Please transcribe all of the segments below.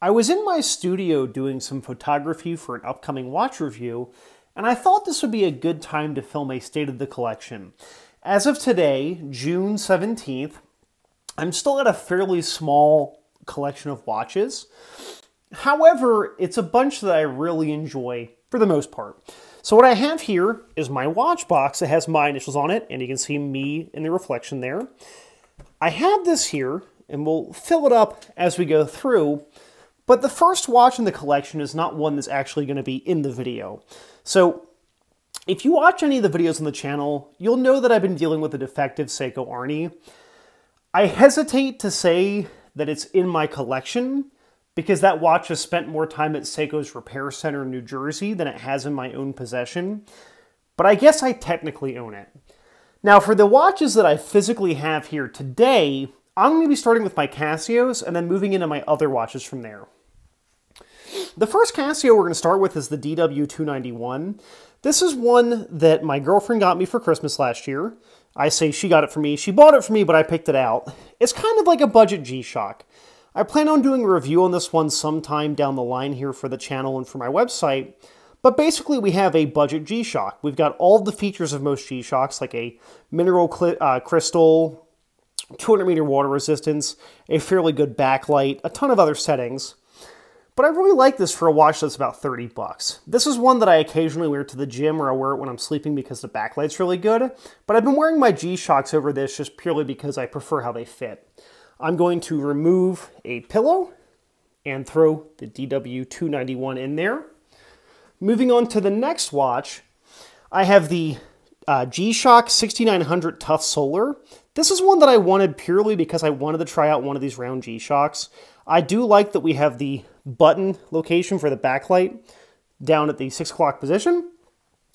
I was in my studio doing some photography for an upcoming watch review, and I thought this would be a good time to film a state of the collection. As of today, June 17th, I'm still at a fairly small collection of watches. However, it's a bunch that I really enjoy for the most part. So what I have here is my watch box that has my initials on it, and you can see me in the reflection there. I have this here, and we'll fill it up as we go through, but the first watch in the collection is not one that's actually going to be in the video. So if you watch any of the videos on the channel, you'll know that I've been dealing with a defective Seiko Arnie. I hesitate to say that it's in my collection because that watch has spent more time at Seiko's repair center in New Jersey than it has in my own possession, but I guess I technically own it. Now for the watches that I physically have here today, I'm going to be starting with my Casios and then moving into my other watches from there. The first Casio we're going to start with is the DW291. This is one that my girlfriend got me for Christmas last year. I say she got it for me. She bought it for me, but I picked it out. It's kind of like a budget G-Shock. I plan on doing a review on this one sometime down the line here for the channel and for my website. But basically we have a budget G-Shock. We've got all the features of most G-Shocks, like a mineral crystal, 200 meter water resistance, a fairly good backlight, a ton of other settings. But I really like this for a watch that's about 30 bucks. This is one that I occasionally wear to the gym, or I wear it when I'm sleeping because the backlight's really good. But I've been wearing my G-Shocks over this just purely because I prefer how they fit. I'm going to remove a pillow and throw the DW291 in there. Moving on to the next watch, I have the G-Shock 6900 Tough Solar. This is one that I wanted purely because I wanted to try out one of these round G-Shocks. I do like that we have the button location for the backlight down at the 6 o'clock position.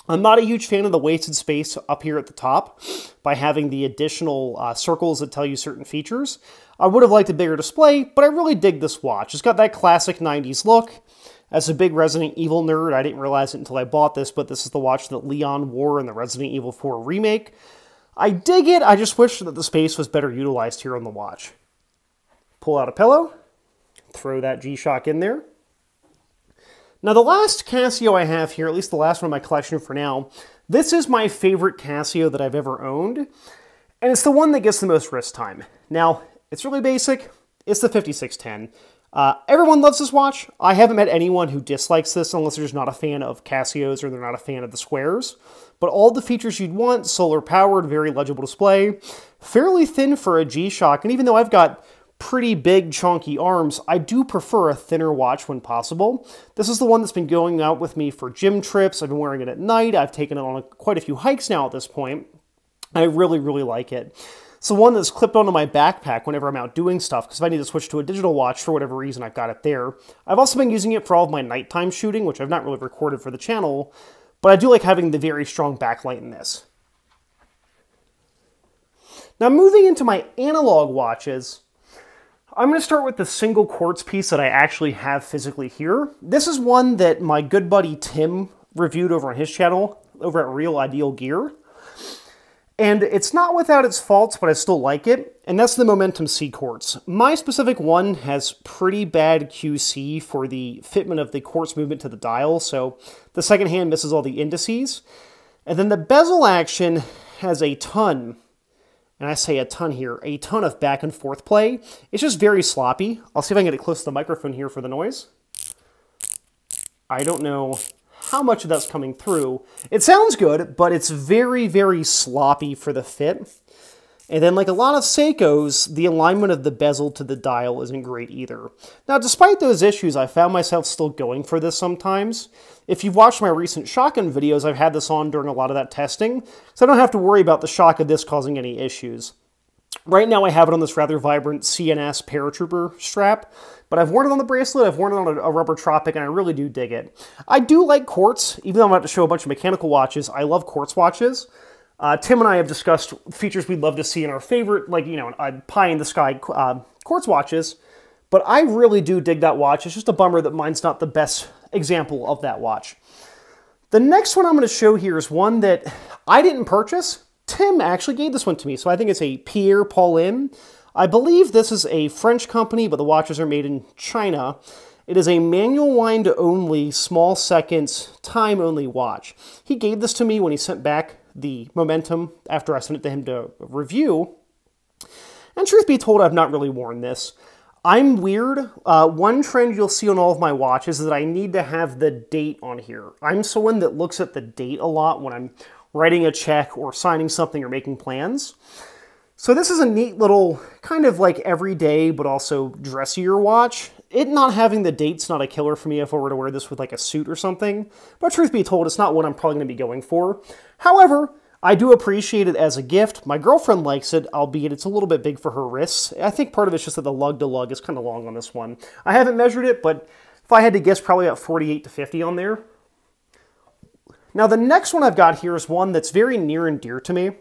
I'm not a huge fan of the wasted space up here at the top by having the additional circles that tell you certain features. I would have liked a bigger display, but I really dig this watch. It's got that classic 90s look. As a big Resident Evil nerd, I didn't realize it until I bought this, but this is the watch that Leon wore in the Resident Evil 4 remake. I dig it, I just wish that the space was better utilized here on the watch. Pull out a pillow, throw that G-Shock in there. Now the last Casio I have here, at least the last one in my collection for now, this is my favorite Casio that I've ever owned, and it's the one that gets the most wrist time. Now, it's really basic, it's the 5610. Everyone loves this watch. I haven't met anyone who dislikes this unless they're just not a fan of Casios or they're not a fan of the squares. But all the features you'd want, solar powered, very legible display, fairly thin for a G-Shock, and even though I've got pretty big chunky arms, I do prefer a thinner watch when possible. This is the one that's been going out with me for gym trips. I've been wearing it at night. I've taken it on quite a few hikes now at this point. I really, really like it. It's the one that's clipped onto my backpack whenever I'm out doing stuff, because if I need to switch to a digital watch for whatever reason, I've got it there. I've also been using it for all of my nighttime shooting, which I've not really recorded for the channel, but I do like having the very strong backlight in this. Now moving into my analog watches, I'm going to start with the single quartz piece that I actually have physically here. This is one that my good buddy Tim reviewed over on his channel, over at Real Ideal Gear. And it's not without its faults, but I still like it, and that's the Momentum C quartz. My specific one has pretty bad QC for the fitment of the quartz movement to the dial, so the second hand misses all the indices. And then the bezel action has a ton, and I say a ton here, a ton of back and forth play. It's just very sloppy. I'll see if I can get it close to the microphone here for the noise. I don't know how much of that's coming through. It sounds good, but it's very, very sloppy for the fit. And then like a lot of Seikos, the alignment of the bezel to the dial isn't great either. Now, despite those issues, I found myself still going for this sometimes. If you've watched my recent Shotgun videos, I've had this on during a lot of that testing, so I don't have to worry about the shock of this causing any issues. Right now I have it on this rather vibrant CNS Paratrooper strap, but I've worn it on the bracelet, I've worn it on a rubber Tropic, and I really do dig it. I do like quartz, even though I'm about to show a bunch of mechanical watches, I love quartz watches. Tim and I have discussed features we'd love to see in our favorite, like, you know, pie-in-the-sky quartz watches, but I really do dig that watch. It's just a bummer that mine's not the best example of that watch. The next one I'm going to show here is one that I didn't purchase. Tim actually gave this one to me, so I think it's a Pierre Paulin. I believe this is a French company, but the watches are made in China. It is a manual wind only, small seconds, time only watch. He gave this to me when he sent back the Momentum after I sent it to him to review. And truth be told, I've not really worn this. I'm weird. One trend you'll see on all of my watches is that I need to have the date on here. I'm someone that looks at the date a lot when I'm writing a check or signing something or making plans. So this is a neat little kind of like everyday but also dressier watch. It not having the date's not a killer for me if I were to wear this with like a suit or something. But truth be told, it's not what I'm probably going to be going for. However, I do appreciate it as a gift. My girlfriend likes it, albeit it's a little bit big for her wrists. I think part of it's just that the lug-to-lug is kind of long on this one. I haven't measured it, but if I had to guess, probably about 48 to 50 on there. Now, the next one I've got here is one that's very near and dear to me.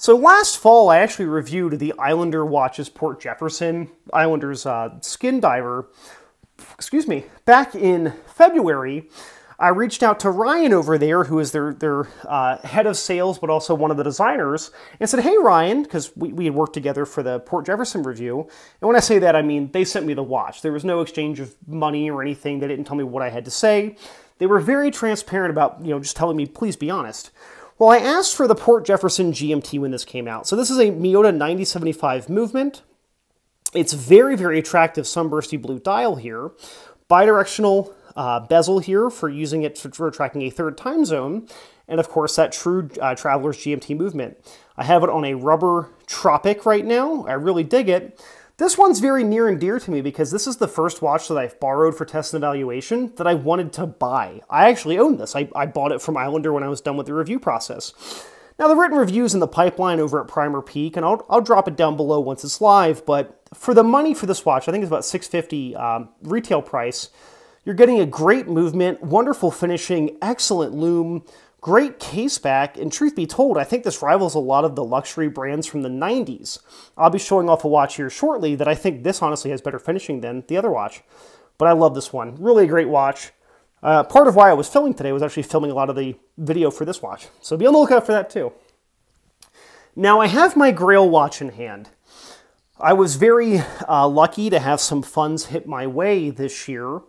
So last fall, I actually reviewed the Islander watches Port Jefferson, Islander's Skin Diver. Excuse me. Back in February, I reached out to Ryan over there, who is their head of sales, but also one of the designers, and said, hey, Ryan, because we had worked together for the Port Jefferson review. And when I say that, I mean they sent me the watch. There was no exchange of money or anything. They didn't tell me what I had to say. They were very transparent about, just telling me, please be honest. Well, I asked for the Port Jefferson GMT when this came out. So this is a Miyota 9075 movement. It's very, very attractive sunbursty blue dial here. Bidirectional bezel here for using it for tracking a third time zone, and of course that true Traveler's GMT movement. I have it on a rubber Tropic right now. I really dig it. This one's very near and dear to me because this is the first watch that I've borrowed for test and evaluation that I wanted to buy. I actually own this. I bought it from Islander when I was done with the review process. Now, the written review's in the pipeline over at Primer Peak, and I'll drop it down below once it's live, but for the money for this watch, I think it's about $650 retail price. You're getting a great movement, wonderful finishing, excellent lume, great case back, and truth be told, I think this rivals a lot of the luxury brands from the 90s. I'll be showing off a watch here shortly that I think this honestly has better finishing than the other watch. But I love this one. Really a great watch. Part of why I was filming today was actually filming a lot of the video for this watch. So be on the lookout for that too. Now I have my Grail watch in hand. I was very lucky to have some funds hit my way this year.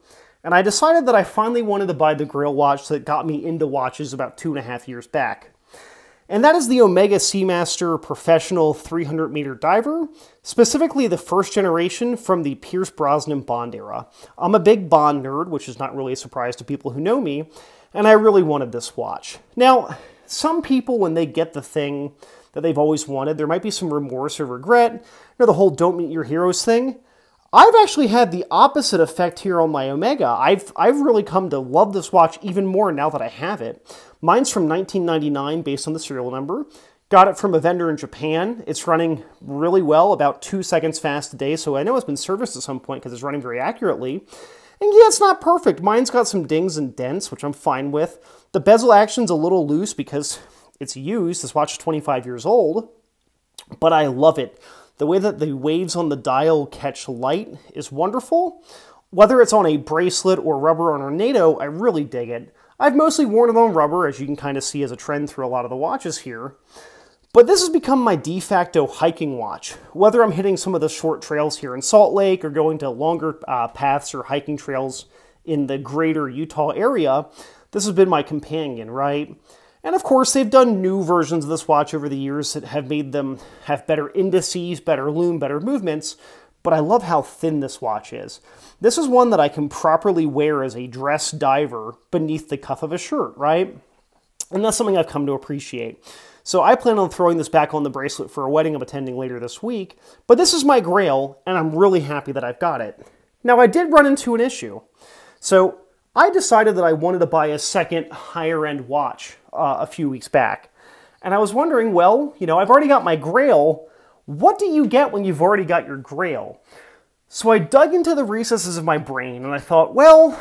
And I decided that I finally wanted to buy the Grail watch that got me into watches about 2.5 years back. And that is the Omega Seamaster Professional 300-meter diver, specifically the first generation from the Pierce Brosnan Bond era. I'm a big Bond nerd, which is not really a surprise to people who know me, and I really wanted this watch. Now, some people, when they get the thing that they've always wanted, there might be some remorse or regret, the whole don't meet your heroes thing. I've actually had the opposite effect here on my Omega. I've really come to love this watch even more now that I have it. Mine's from 1999 based on the serial number. Got it from a vendor in Japan. It's running really well, about 2 seconds fast a day, so I know it's been serviced at some point because it's running very accurately. And yeah, it's not perfect. Mine's got some dings and dents, which I'm fine with. The bezel action's a little loose because it's used. This watch is 25 years old, but I love it. The way that the waves on the dial catch light is wonderful. Whether it's on a bracelet or rubber on a NATO, I really dig it. I've mostly worn it on rubber, as you can kind of see as a trend through a lot of the watches here. But this has become my de facto hiking watch. Whether I'm hitting some of the short trails here in Salt Lake or going to longer paths or hiking trails in the greater Utah area, this has been my companion, right? And of course, they've done new versions of this watch over the years that have made them have better indices, better lume, better movements, but I love how thin this watch is. This is one that I can properly wear as a dress diver beneath the cuff of a shirt, right? And that's something I've come to appreciate. So I plan on throwing this back on the bracelet for a wedding I'm attending later this week, but this is my Grail, and I'm really happy that I've got it. Now, I did run into an issue. So I decided that I wanted to buy a second higher-end watch a few weeks back. And I was wondering, well, I've already got my Grail. What do you get when you've already got your Grail? So I dug into the recesses of my brain, and I thought, well,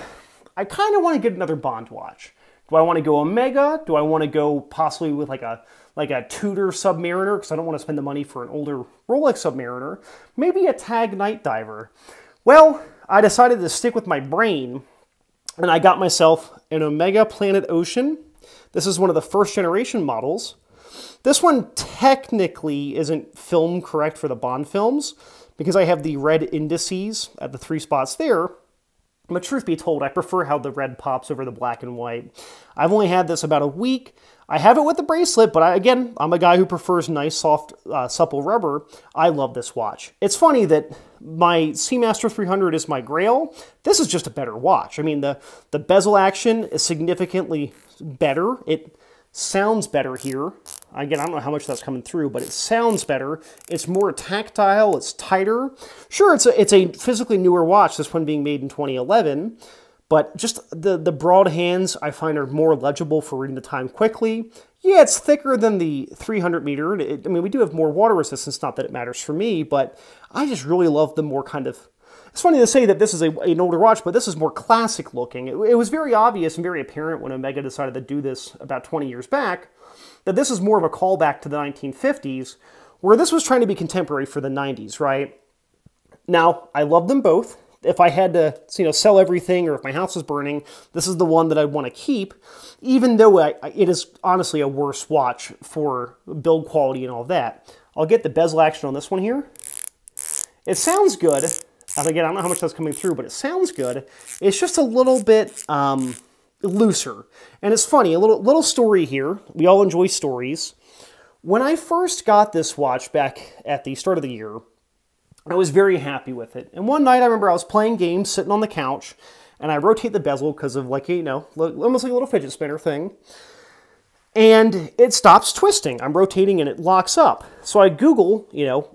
I kind of want to get another Bond watch. Do I want to go Omega? Do I want to go possibly with like a Tudor Submariner, because I don't want to spend the money for an older Rolex Submariner? Maybe a Tag Night Diver. Well, I decided to stick with my brain, and I got myself an Omega Planet Ocean. This is one of the first generation models. This one technically isn't film correct for the Bond films because I have the red indices at the 3 spots there. But truth be told, I prefer how the red pops over the black and white. I've only had this about a week. I have it with the bracelet, but again, I'm a guy who prefers nice, soft, supple rubber. I love this watch. It's funny that my Seamaster 300 is my grail. This is just a better watch. I mean, the bezel action is significantly better. It sounds better here. Again, I don't know how much that's coming through, but it sounds better. It's more tactile. It's tighter. Sure, it's a physically newer watch, this one being made in 2011, but just the broad hands I find are more legible for reading the time quickly. Yeah, it's thicker than the 300 meter. I mean, we do have more water resistance, not that it matters for me, but I just really love the more kind of... It's funny to say that this is an older watch, but this is more classic looking. It was very obvious and very apparent when Omega decided to do this about 20 years back, that this is more of a callback to the 1950s, where this was trying to be contemporary for the 90s, right? Now, I love them both. If I had to, sell everything, or if my house was burning, this is the one that I'd want to keep, even though it is honestly a worse watch for build quality and all that. I'll get the bezel action on this one here. It sounds good. And again, I don't know how much that's coming through, but it sounds good. It's just a little bit looser. And it's funny, a little story here. We all enjoy stories. When I first got this watch back at the start of the year, I was very happy with it. And one night I remember I was playing games, sitting on the couch, and I rotate the bezel because of almost like a little fidget spinner thing. And it stops twisting. I'm rotating and it locks up. So I Google,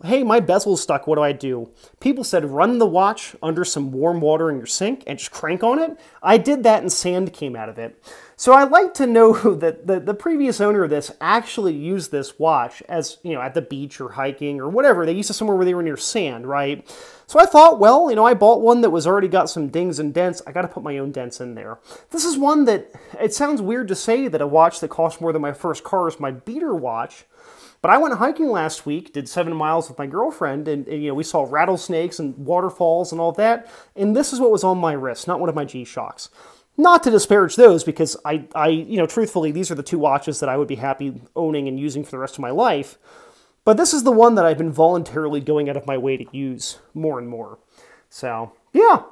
hey, my bezel's stuck, what do I do? People said run the watch under some warm water in your sink and just crank on it. I did that and sand came out of it. So I'd like to know that the previous owner of this actually used this watch as, at the beach or hiking or whatever. They used it somewhere where they were near sand, right? So I thought, well, I bought one that was already got some dings and dents. I got to put my own dents in there. This is one that, it sounds weird to say that a watch that cost more than my first car is my beater watch, but I went hiking last week, did 7 miles with my girlfriend, and we saw rattlesnakes and waterfalls and all that, and this is what was on my wrist, not one of my G-Shocks. Not to disparage those, because truthfully, these are the two watches that I would be happy owning and using for the rest of my life. But this is the one that I've been voluntarily going out of my way to use more and more. So, yeah.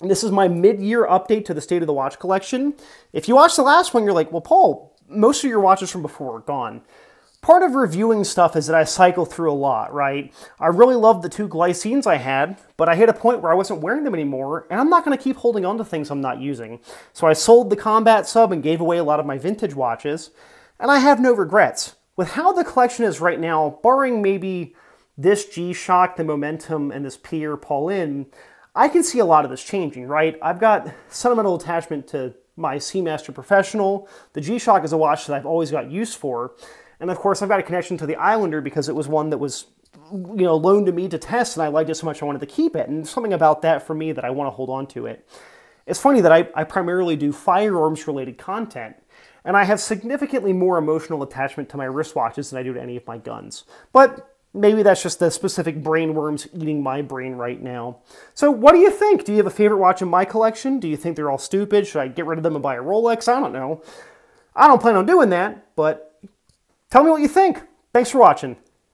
This is my mid-year update to the State of the Watch collection. If you watched the last one, you're like, well, Paul, most of your watches from before are gone. Part of reviewing stuff is that I cycle through a lot, right? I really loved the 2 Glycenes I had, but I hit a point where I wasn't wearing them anymore, and I'm not going to keep holding on to things I'm not using. So I sold the Combat Sub and gave away a lot of my vintage watches, and I have no regrets. With how the collection is right now, barring maybe this G-Shock, the Momentum, and this Pierre Paulin, I can see a lot of this changing, right? I've got sentimental attachment to my Seamaster Professional. The G-Shock is a watch that I've always got use for. And of course, I've got a connection to the Islander because it was one that was, loaned to me to test, and I liked it so much I wanted to keep it. And there's something about that for me that I want to hold on to it. It's funny that I primarily do firearms-related content, and I have significantly more emotional attachment to my wristwatches than I do to any of my guns. But maybe that's just the specific brain worms eating my brain right now. So what do you think? Do you have a favorite watch in my collection? Do you think they're all stupid? Should I get rid of them and buy a Rolex? I don't know. I don't plan on doing that, but tell me what you think. Thanks for watching.